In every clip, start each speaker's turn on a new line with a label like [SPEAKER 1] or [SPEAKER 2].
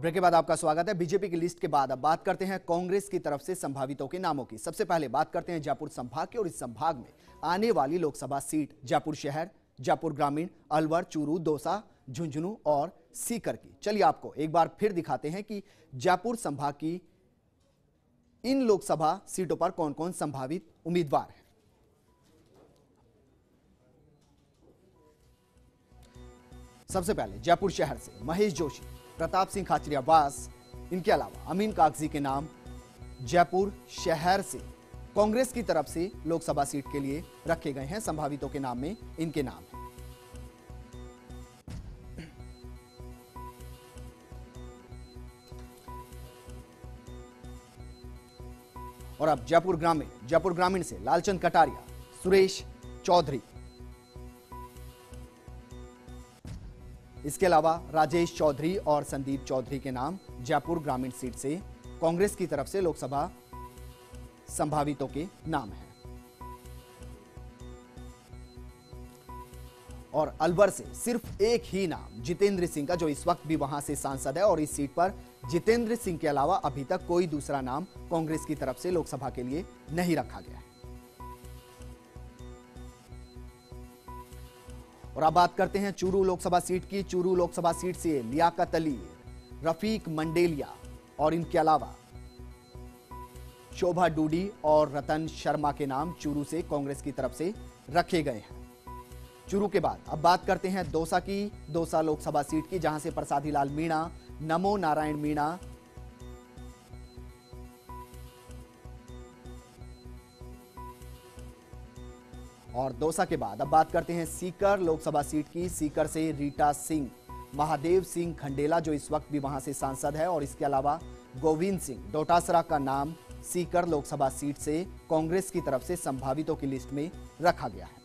[SPEAKER 1] Break के बाद आपका स्वागत है। बीजेपी की लिस्ट के बाद अब बात करते हैं कांग्रेस की तरफ से संभावितों के नामों की। सबसे पहले बात करते हैं जयपुर संभाग की और इस संभाग में आने वाली लोकसभा सीट जयपुर शहर, जयपुर ग्रामीण, अलवर, चूरू, दौसा, झुंझुनू और सीकर की। चलिए आपको एक बार फिर दिखाते हैं कि जयपुर संभाग की इन लोकसभा सीटों पर कौन कौन संभावित उम्मीदवार हैं। सबसे पहले जयपुर शहर से महेश जोशी, प्रताप सिंह खाचरियावास, इनके अलावा अमीन कागजी के नाम जयपुर शहर से कांग्रेस की तरफ से लोकसभा सीट के लिए रखे गए हैं। संभावितों के नाम में इनके नाम हैं। और अब जयपुर ग्रामीण से लालचंद कटारिया, सुरेश चौधरी, इसके अलावा राजेश चौधरी और संदीप चौधरी के नाम जयपुर ग्रामीण सीट से कांग्रेस की तरफ से लोकसभा संभावितों के नाम हैं। और अलवर से सिर्फ एक ही नाम जितेंद्र सिंह का, जो इस वक्त भी वहां से सांसद है, और इस सीट पर जितेंद्र सिंह के अलावा अभी तक कोई दूसरा नाम कांग्रेस की तरफ से लोकसभा के लिए नहीं रखा गया है। और अब बात करते हैं चूरू लोकसभा सीट की। चूरू लोकसभा सीट से लियाकत अली, रफीक मंडेलिया और इनके अलावा शोभा डूडी और रतन शर्मा के नाम चूरू से कांग्रेस की तरफ से रखे गए हैं। चूरू के बाद अब बात करते हैं दौसा की, दौसा लोकसभा सीट की, जहां से प्रसादी लाल मीणा, नमो नारायण मीणा, और दौसा के बाद अब बात करते हैं सीकर लोकसभा सीट की। सीकर से रीटा सिंह, महादेव सिंह खंडेला, जो इस वक्त भी वहां से सांसद है, और इसके अलावा गोविंद सिंह डोटासरा का नाम सीकर लोकसभा सीट से कांग्रेस की तरफ से संभावितों की लिस्ट में रखा गया है।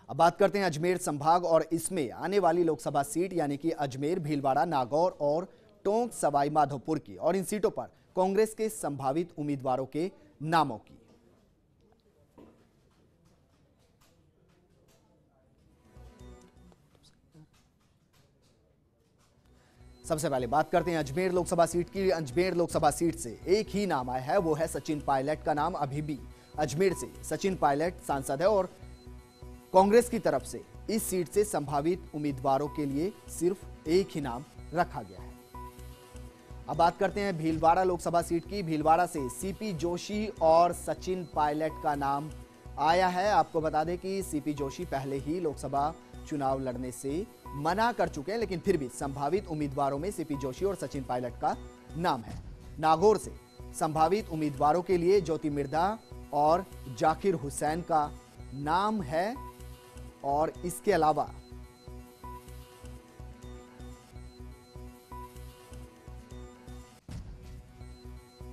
[SPEAKER 1] अब बात करते हैं अजमेर संभाग और इसमें आने वाली लोकसभा सीट यानी कि अजमेर, भीलवाड़ा, नागौर और टोंक सवाई माधोपुर की, और इन सीटों पर कांग्रेस के संभावित उम्मीदवारों के नामों की। सबसे पहले बात करते हैं अजमेर लोकसभा सीट की। अजमेर लोकसभा सीट से एक ही नाम आया है, वो है सचिन पायलट का नाम। अभी भी अजमेर से सचिन पायलट सांसद है और कांग्रेस की तरफ से इस सीट से संभावित उम्मीदवारों के लिए सिर्फ एक ही नाम रखा गया है। अब बात करते हैं भीलवाड़ा लोकसभा सीट की। भीलवाड़ा से सीपी जोशी और सचिन पायलट का नाम आया है। आपको बता दें कि सीपी जोशी पहले ही लोकसभा चुनाव लड़ने से मना कर चुके हैं, लेकिन फिर भी संभावित उम्मीदवारों में सीपी जोशी और सचिन पायलट का नाम है। नागौर से संभावित उम्मीदवारों के लिए ज्योति मिर्धा और जाकिर हुसैन का नाम है, और इसके अलावा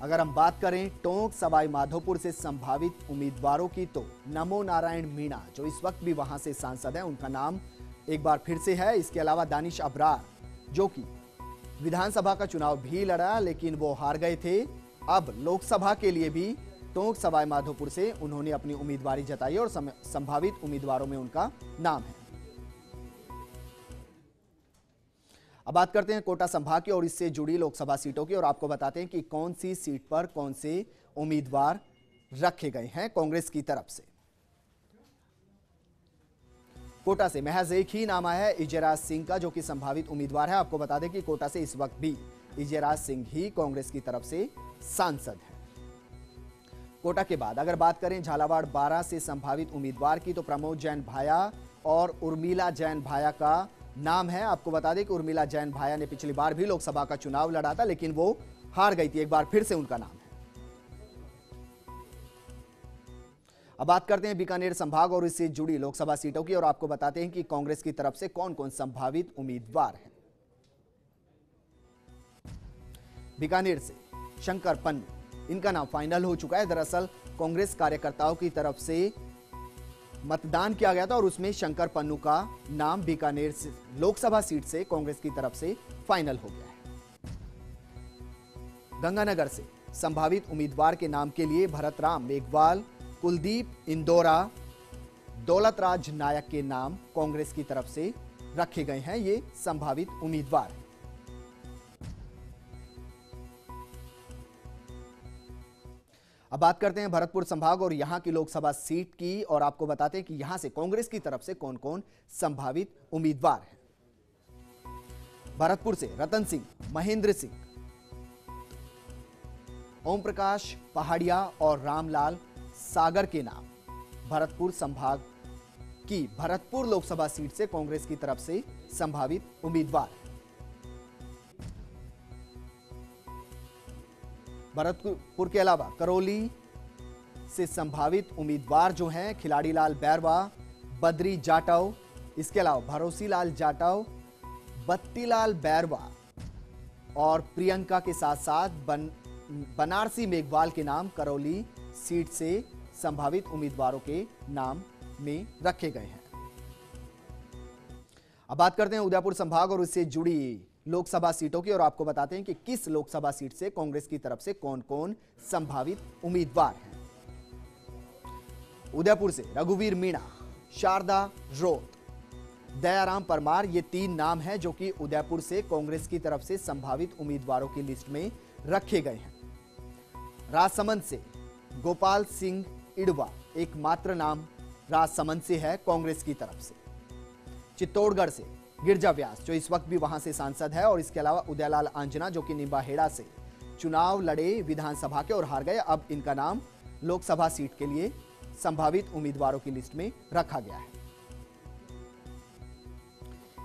[SPEAKER 1] अगर हम बात करें टोंक सवाई माधोपुर से संभावित उम्मीदवारों की, तो नमो नारायण मीणा, जो इस वक्त भी वहां से सांसद है, उनका नाम एक बार फिर से है। इसके अलावा दानिश अबरार, जो कि विधानसभा का चुनाव भी लड़ा लेकिन वो हार गए थे, अब लोकसभा के लिए भी टोंक सवाई माधोपुर से उन्होंने अपनी उम्मीदवारी जताई और संभावित उम्मीदवारों में उनका नाम है। अब बात करते हैं कोटा संभाग की और इससे जुड़ी लोकसभा सीटों की, और आपको बताते हैं कि कौन सी सीट पर कौन से उम्मीदवार रखे गए हैं कांग्रेस की तरफ से। कोटा से महज एक ही नाम आया है, इजराज सिंह का, जो कि संभावित उम्मीदवार है। आपको बता दें कि कोटा से इस वक्त भी इजराज सिंह ही कांग्रेस की तरफ से सांसद है। कोटा के बाद अगर बात करें झालावाड़ 12 से संभावित उम्मीदवार की, तो प्रमोद जैन भाया और उर्मिला जैन भाया का नाम है। आपको बता दें कि उर्मिला जैन भाया ने पिछली बार भी लोकसभा का चुनाव लड़ा था, लेकिन वो हार गई थी। एक बार फिर से उनका नाम है। अब बात करते हैं बीकानेर संभाग और इससे जुड़ी लोकसभा सीटों की, और आपको बताते हैं कि कांग्रेस की तरफ से कौन कौन संभावित उम्मीदवार हैं। बीकानेर से शंकर पन्नू, इनका नाम फाइनल हो चुका है। दरअसल कांग्रेस कार्यकर्ताओं की तरफ से मतदान किया गया था और उसमें शंकर पन्नू का नाम बीकानेर लोकसभा सीट से कांग्रेस की तरफ से फाइनल हो गया है। गंगानगर से संभावित उम्मीदवार के नाम के लिए भरतराम मेघवाल कुलदीप इंदौरा, दौलत राज नायक के नाम कांग्रेस की तरफ से रखे गए हैं। ये संभावित उम्मीदवार हैं। अब बात करते हैं भरतपुर संभाग और यहां की लोकसभा सीट की और आपको बताते हैं कि यहां से कांग्रेस की तरफ से कौन कौन संभावित उम्मीदवार हैं। भरतपुर से रतन सिंह, महेंद्र सिंह, ओम प्रकाश पहाड़िया और रामलाल सागर के नाम भरतपुर संभाग की भरतपुर लोकसभा सीट से कांग्रेस की तरफ से संभावित उम्मीदवार हैं। भरतपुर के अलावा करौली से संभावित उम्मीदवार जो हैं खिलाड़ी लाल बैरवा, बद्री जाटव, इसके अलावा भरोसी लाल जाटव, बत्तीलाल बैरवा और प्रियंका के साथ साथ बनारसी मेघवाल के नाम करौली सीट से संभावित उम्मीदवारों के नाम में रखे गए हैं। अब बात करते हैं उदयपुर संभाग और इससे जुड़ी लोकसभा सीटों की और आपको बताते हैं कि किस लोकसभा सीट से कांग्रेस की तरफ से कौन कौन संभावित उम्मीदवार हैं। उदयपुर से रघुवीर मीणा, शारदा रोत, दयाराम परमार, ये 3 नाम हैं जो कि उदयपुर से कांग्रेस की तरफ से संभावित उम्मीदवारों की लिस्ट में रखे गए हैं। राजसमंद से गोपाल सिंह इडवा एकमात्र नाम राजसमंद से है कांग्रेस की तरफ से। चित्तौड़गढ़ से गिरजा व्यास जो इस वक्त भी वहां से सांसद है और इसके अलावा उदयलाल आंजना जो कि निम्बाहेड़ा से चुनाव लड़े विधानसभा के और हार गए, अब इनका नाम लोकसभा सीट के लिए संभावित उम्मीदवारों की लिस्ट में रखा गया है।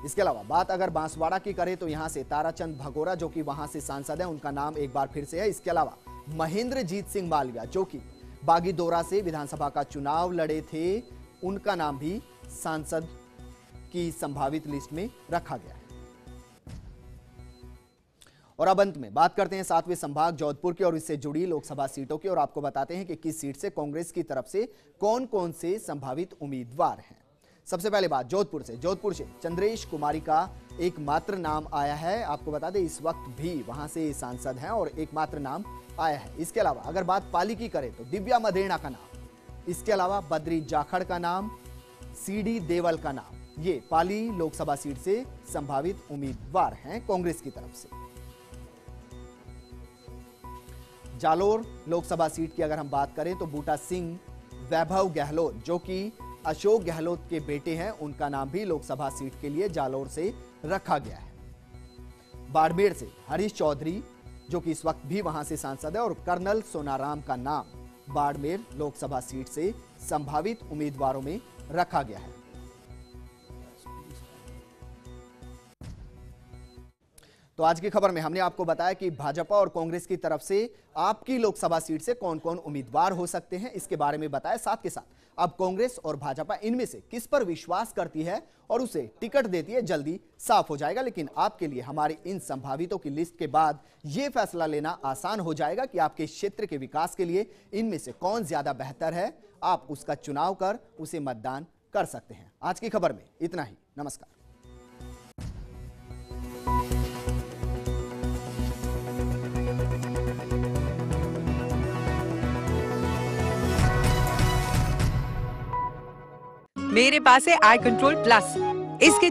[SPEAKER 1] इसके अलावा बात अगर बांसवाड़ा की करें तो यहां से ताराचंद भगोरा जो कि वहां से सांसद है, उनका नाम एक बार फिर से है। इसके अलावा महेंद्रजीत सिंह मालविया जो कि बागीदोरा से विधानसभा का चुनाव लड़े थे, उनका नाम भी सांसद की संभावित लिस्ट में रखा गया है। और अब अंत में बात करते हैं 7वें संभाग जोधपुर की और इससे जुड़ी लोकसभा सीटों की और आपको बताते हैं कि किस सीट से कांग्रेस की तरफ से कौन कौन से संभावित उम्मीदवार हैं। सबसे पहले बात जोधपुर से चंद्रेश कुमारी का एकमात्र नाम आया है। आपको बता दें इस वक्त भी वहां से सांसद हैं और एकमात्र नाम आया है। इसके अलावा अगर बात पाली की करें तो दिव्या मदेरणा का नाम, इसके अलावा बद्री जाखड़ का नाम, सीडी देवल का नाम, ये पाली लोकसभा सीट से संभावित उम्मीदवार हैं कांग्रेस की तरफ से। जालोर लोकसभा सीट की अगर हम बात करें तो बूटा सिंह, वैभव गहलोत जो कि अशोक गहलोत के बेटे हैं, उनका नाम भी लोकसभा सीट के लिए जालोर से रखा गया है। बाड़मेर से हरीश चौधरी जो कि इस वक्त भी वहां से सांसद है और कर्नल सोनाराम का नाम बाड़मेर लोकसभा सीट से संभावित उम्मीदवारों में रखा गया है। तो आज की खबर में हमने आपको बताया कि भाजपा और कांग्रेस की तरफ से आपकी लोकसभा सीट से कौन कौन उम्मीदवार हो सकते हैं, इसके बारे में बताया। साथ के साथ अब कांग्रेस और भाजपा इनमें से किस पर विश्वास करती है और उसे टिकट देती है, जल्दी साफ हो जाएगा। लेकिन आपके लिए हमारी इन संभावितों की लिस्ट के बाद यह फैसला लेना आसान हो जाएगा कि आपके क्षेत्र के विकास के लिए इनमें से कौन ज्यादा बेहतर है। आप उसका चुनाव कर उसे मतदान कर सकते हैं। आज की खबर में इतना ही। नमस्कार।
[SPEAKER 2] मेरे पास है आई कंट्रोल प्लस। इसके